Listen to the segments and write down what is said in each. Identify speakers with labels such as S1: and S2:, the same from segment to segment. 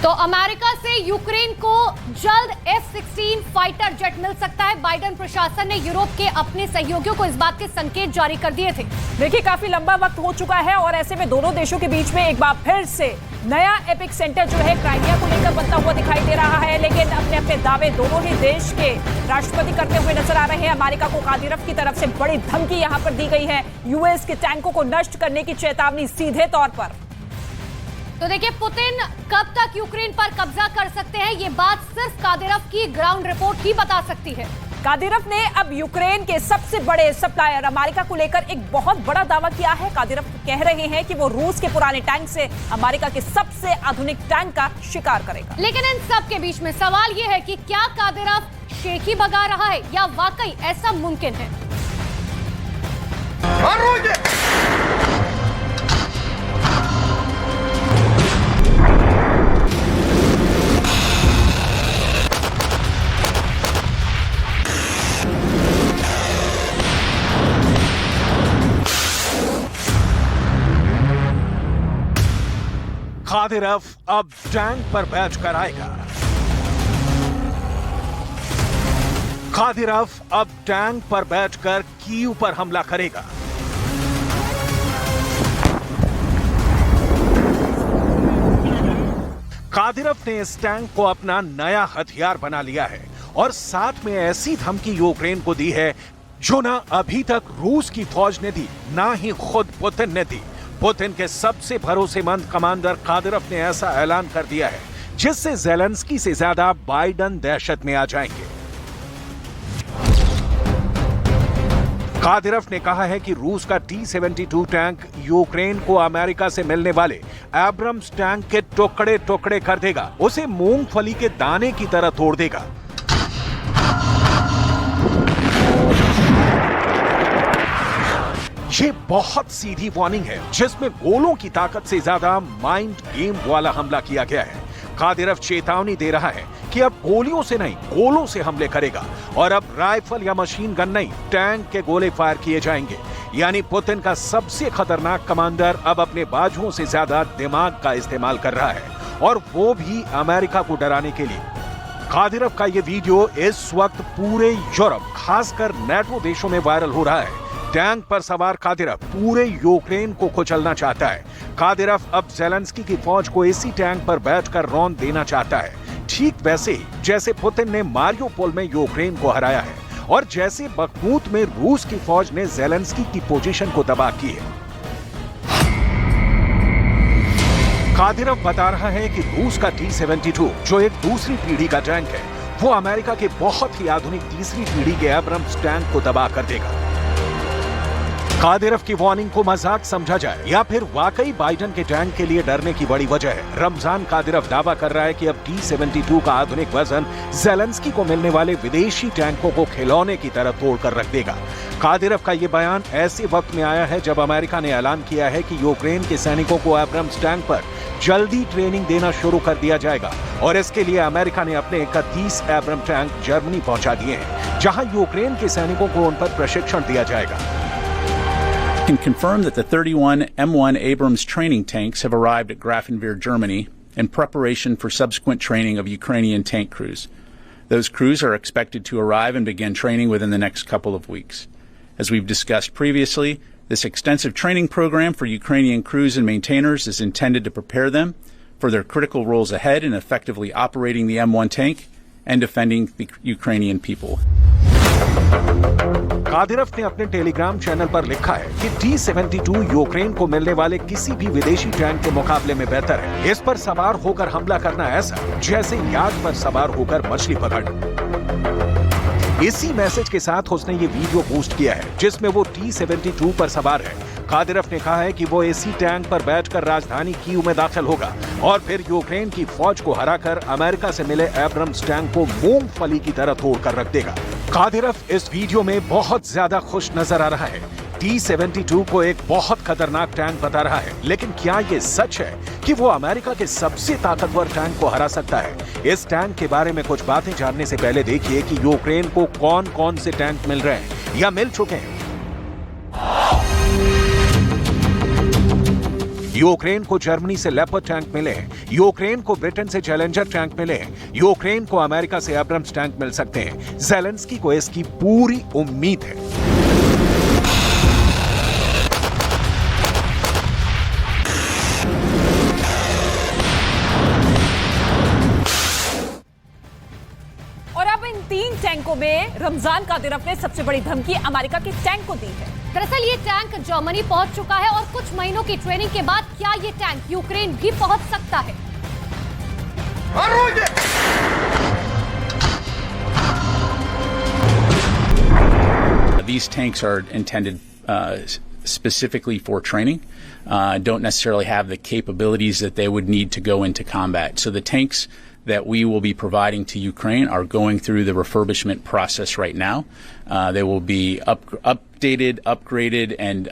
S1: तो अमेरिका से यूक्रेन को जल्द F-16 फाइटर जेट मिल सकता है। बाइडेन प्रशासन ने यूरोप के अपने सहयोगियों को इस बात के संकेत जारी कर दिए थे।
S2: देखिए, काफी लंबा वक्त हो चुका है और ऐसे में दोनों देशों के बीच में एक बार फिर से नया एपिक सेंटर जो है क्राइमिया को लेकर बनता हुआ दिखाई दे रहा है। लेकिन अपने अपने दावे दोनों ही देश के राष्ट्रपति करते हुए नजर आ रहे हैं। अमेरिका को कादिरोव की तरफ से बड़ी धमकी यहां पर दी गई है। यूएस के टैंकों को नष्ट करने की चेतावनी सीधे तौर पर।
S1: तो देखिए, पुतिन कब तक यूक्रेन पर कब्जा कर सकते हैं, ये बात सिर्फ कादिरोव की ग्राउंड रिपोर्ट ही बता सकती है।
S2: कादिरोव ने अब यूक्रेन के सबसे बड़े सप्लायर अमेरिका को लेकर एक बहुत बड़ा दावा किया है। कादिरोव कह रहे हैं कि वो रूस के पुराने टैंक से अमेरिका के सबसे आधुनिक टैंक का शिकार करेगा।
S1: लेकिन इन सब के बीच में सवाल ये है कि क्या कादिरोव शेखी बगा रहा है या वाकई ऐसा मुमकिन है।
S3: कादिरोव अब टैंक पर बैठकर आएगा। कादिरोव अब टैंक पर बैठकर कीव पर हमला करेगा। कादिरोव ने इस टैंक को अपना नया हथियार बना लिया है और साथ में ऐसी धमकी यूक्रेन को दी है जो ना अभी तक रूस की फौज ने दी, ना ही खुद पुतिन ने दी। पुतिन के सबसे भरोसेमंद कमांडर कादिरोव ने ऐसा ऐलान कर दिया है जिससे ज़ेलेंस्की से ज्यादा बाइडेन दहशत में आ जाएंगे। कादिरोव ने कहा है कि रूस का T-72 टैंक यूक्रेन को अमेरिका से मिलने वाले एब्रम्स टैंक के टुकड़े टुकड़े कर देगा, उसे मूंगफली के दाने की तरह तोड़ देगा। ये बहुत सीधी वार्निंग है जिसमें गोलों की ताकत से ज्यादा माइंड गेम वाला हमला किया गया है। कादिरोव चेतावनी दे रहा है कि अब गोलियों से नहीं, गोलों से हमले करेगा और अब राइफल या मशीन गन नहीं, टैंक के गोले फायर किए जाएंगे। यानी पुतिन का सबसे खतरनाक कमांडर अब अपने बाजुओं से ज्यादा दिमाग का इस्तेमाल कर रहा है और वो भी अमेरिका को डराने के लिए। कादिरोव का ये वीडियो इस वक्त पूरे यूरोप, खासकर नेटो देशों में वायरल हो रहा है। टैंक पर सवार कादिरोव पूरे यूक्रेन को कुचलना चाहता है। कादिरोव अब ज़ेलेंस्की की फौज को इसी टैंक पर बैठकर रौंद देना चाहता है, ठीक वैसे ही जैसे पुतिन ने मारियोपोल में यूक्रेन को हराया है और जैसे बखमूत में रूस की फौज ने ज़ेलेंस्की की पोजीशन को तबाह की है। कादिरोव बता रहा है कि रूस का T-72 जो एक दूसरी पीढ़ी का टैंक है, वो अमेरिका के बहुत ही आधुनिक तीसरी पीढ़ी के एब्रम्स टैंक को तबाह कर देगा। कादिरोव की वार्निंग को मजाक समझा जाए या फिर वाकई बाइडेन के टैंक के लिए डरने की बड़ी वजह है। रमजान कादिरोव दावा कर रहा है कि अब T-72 का आधुनिक वर्जन ज़ेलेंस्की को मिलने वाले विदेशी टैंकों को खिलौने की तरह तोड़कर रख देगा। कादिरोव का ये बयान ऐसे वक्त में आया है जब अमेरिका ने ऐलान किया है कि यूक्रेन के सैनिकों को एब्रम्स टैंक पर जल्दी ट्रेनिंग देना शुरू कर दिया जाएगा और इसके लिए अमेरिका ने अपने 31 एब्रम टैंक जर्मनी पहुंचा दिए हैं, जहां यूक्रेन के सैनिकों को उन पर प्रशिक्षण दिया जाएगा।
S4: Can confirm that the 31 M1 Abrams training tanks have arrived at Grafenwehr, Germany, in preparation for subsequent training of Ukrainian tank crews. Those crews are expected to arrive and begin training within the next couple of weeks. As we've discussed previously, this extensive training program for Ukrainian crews and maintainers is intended to prepare them for their critical roles ahead in effectively operating the M1 tank and defending the Ukrainian people.
S3: Kadyrov ने अपने Telegram channel पर लिखा है कि T-72 Ukraine को मिलने वाले किसी भी विदेशी टैंक के मुकाबले में बेहतर है। इस पर सवार होकर हमला करना ऐसा जैसे याक पर सवार होकर मछली पकड़ना। इसी मैसेज के साथ उसने ये वीडियो पोस्ट किया है जिसमें वो T-72 पर सवार है। कादिरोव ने कहा है कि वो इसी टैंक पर बैठकर राजधानी कीव में दाखिल होगा और फिर यूक्रेन की फौज को हराकर अमेरिका से मिले एब्रम्स टैंक को मूंगफली की तरह तोड़कर रख देगा। कादिरोव इस वीडियो में बहुत ज्यादा खुश नजर आ रहा है। T-72 को एक बहुत खतरनाक टैंक बता रहा है, लेकिन क्या ये सच है कि वो अमेरिका के सबसे ताकतवर टैंक को हरा सकता है? इस टैंक के बारे में कुछ बातें जानने से पहले देखिए कि यूक्रेन को कौन कौन से टैंक मिल रहे हैं या मिल चुके हैं। यूक्रेन को जर्मनी से लेपर्ड टैंक मिले हैं, यूक्रेन को ब्रिटेन से चैलेंजर टैंक मिले हैं, यूक्रेन को अमेरिका से एब्रम्स टैंक मिल सकते हैं। ज़ेलेंस्की को इसकी पूरी उम्मीद है।
S2: और अब इन 3 टैंकों में रमजान कादिरोव ने सबसे बड़ी धमकी अमेरिका के टैंक को दी है।
S1: दरअसल ये टैंक जर्मनी पहुंच चुका है और कुछ महीनों की ट्रेनिंग के बाद क्या ये टैंक यूक्रेन भी पहुंच सकता है?
S4: These tanks are intended specifically for training, don't necessarily have the capabilities that they would need to go into combat. So the tanks that we will be providing to Ukraine are going through the refurbishment process right now. They will be updated, upgraded, and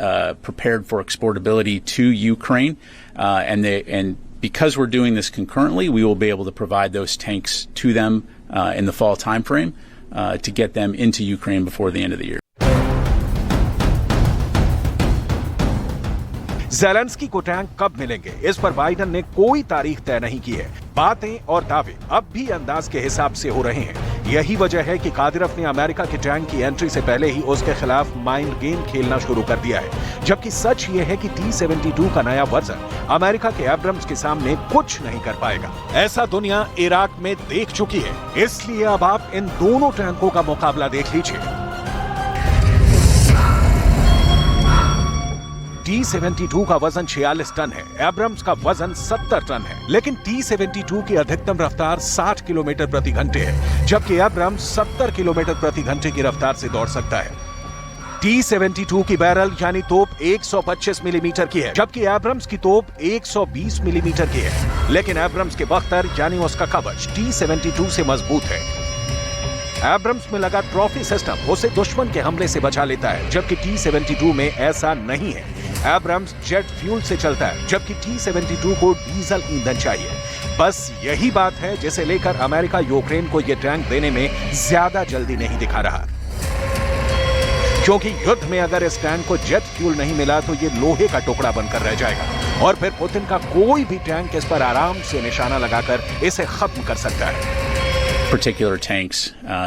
S4: prepared for exportability to Ukraine. And because we're doing this concurrently, we will be able to provide those tanks to them in the fall timeframe to get them into Ukraine before the end of the year.
S3: Zelensky को tank कब मिलेंगे, इस पर Biden ने कोई तारीख तय नहीं की है। बातें और दावे अब भी अंदाज के हिसाब से हो रहे हैं। यही वजह है कि कादिरोव ने अमेरिका के टैंक की एंट्री से पहले ही उसके खिलाफ माइंड गेम खेलना शुरू कर दिया है। जबकि सच ये है कि T-72 का नया वर्जन अमेरिका के एब्रम्स के सामने कुछ नहीं कर पाएगा। ऐसा दुनिया इराक में देख चुकी है, इसलिए अब आप इन दोनों टैंकों का मुकाबला देख लीजिए। T-72 का वजन 46 टन है, एब्रम्स का वजन 70 टन है, लेकिन T-72 की अधिकतम रफ्तार 60 किलोमीटर प्रति घंटे है, जबकि एब्रम्स 70 किलोमीटर प्रति घंटे की रफ्तार से दौड़ सकता है। T-72 की बैरल यानी तोप 125 मिलीमीटर की है, जबकि एब्रम्स की तोप 120 मिलीमीटर की है, लेकिन एब्रम्स के बख्तर यानी उसका कवच T-72 से मजबूत है। एब्रम्स में लगा ट्रॉफी सिस्टम उसे दुश्मन के हमले से बचा लेता है, जबकि T-72 में ऐसा नहीं है। एब्रम्स जेट फ्यूल से चलता है, जबकि T-72 को डीजल ईंधन चाहिए। बस यही बात है जिसे लेकर अमेरिका यूक्रेन को यह टैंक देने में ज्यादा जल्दी नहीं दिखा रहा, क्योंकि युद्ध में अगर इस टैंक को जेट फ्यूल नहीं मिला तो ये लोहे का टुकड़ा बनकर रह जाएगा और फिर पुतिन का कोई भी टैंक इस पर आराम से निशाना लगाकर इसे खत्म कर सकता है।
S4: Particular tanks,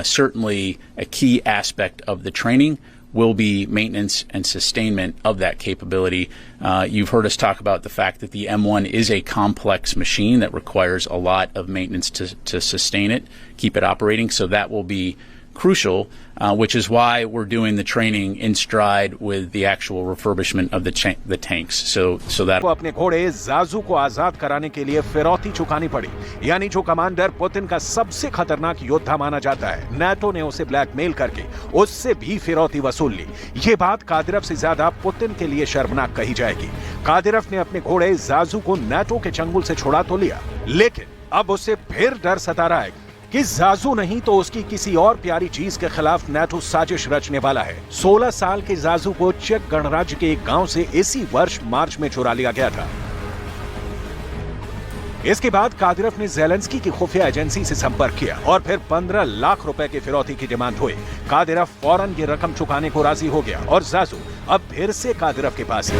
S4: certainly a key aspect of the training will be maintenance and sustainment of that capability. You've heard us talk about the fact that the M1 is a complex machine that requires a lot of maintenance to sustain it, keep it operating, so that will be crucial, which is why we're doing the training in stride with the actual refurbishment of the tanks. So that
S3: अपने घोड़े ज़ाज़ू को आजाद कराने के लिए फिरौती चुकानी पड़ी, यानी जो कमांडर पुतिन का सबसे खतरनाक योद्धा माना जाता है, नाटो ने उसे ब्लैकमेल करके उससे भी फिरौती वसूल ली। ये बात कादिरोव से ज्यादा पुतिन के लिए शर्मनाक कही जाएगी। कादिरोव ने अपने घोड़े ज़ाज़ू को नाटो के चंगुल से छुड़ा तो लिया, लेकिन अब उसे फिर डर सता रहा है कि ज़ाज़ू नहीं तो उसकी किसी और प्यारी चीज के खिलाफ नाटो साजिश रचने वाला है। 16 साल के ज़ाज़ू को चेक गणराज्य के एक गांव से इसी वर्ष मार्च में चुरा लिया गया था। इसके बाद कादिरोव ने ज़ेलेंस्की की खुफिया एजेंसी से संपर्क किया और फिर 15 लाख रुपए की फिरौती की डिमांड हुई। कादिरोव फौरन ये रकम चुकाने को राजी हो गया और ज़ाज़ू अब फिर से कादिरोव के पास है।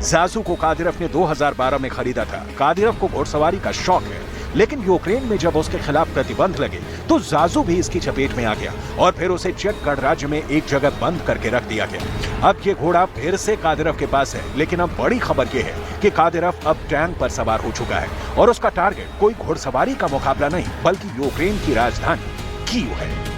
S3: ज़ाज़ू को कादिरोव ने 2012 में खरीदा था। कादिरोव को घुड़सवारी का शौक है, लेकिन यूक्रेन में जब उसके खिलाफ प्रतिबंध लगे तो ज़ाज़ू भी इसकी चपेट में आ गया और फिर उसे चेक गणराज्य में एक जगह बंद करके रख दिया गया। अब ये घोड़ा फिर से कादिरोव के पास है, लेकिन अब बड़ी खबर ये है कि कादिरोव अब टैंक पर सवार हो चुका है और उसका टारगेट कोई घुड़सवारी का मुकाबला नहीं बल्कि यूक्रेन की राजधानी कीव है।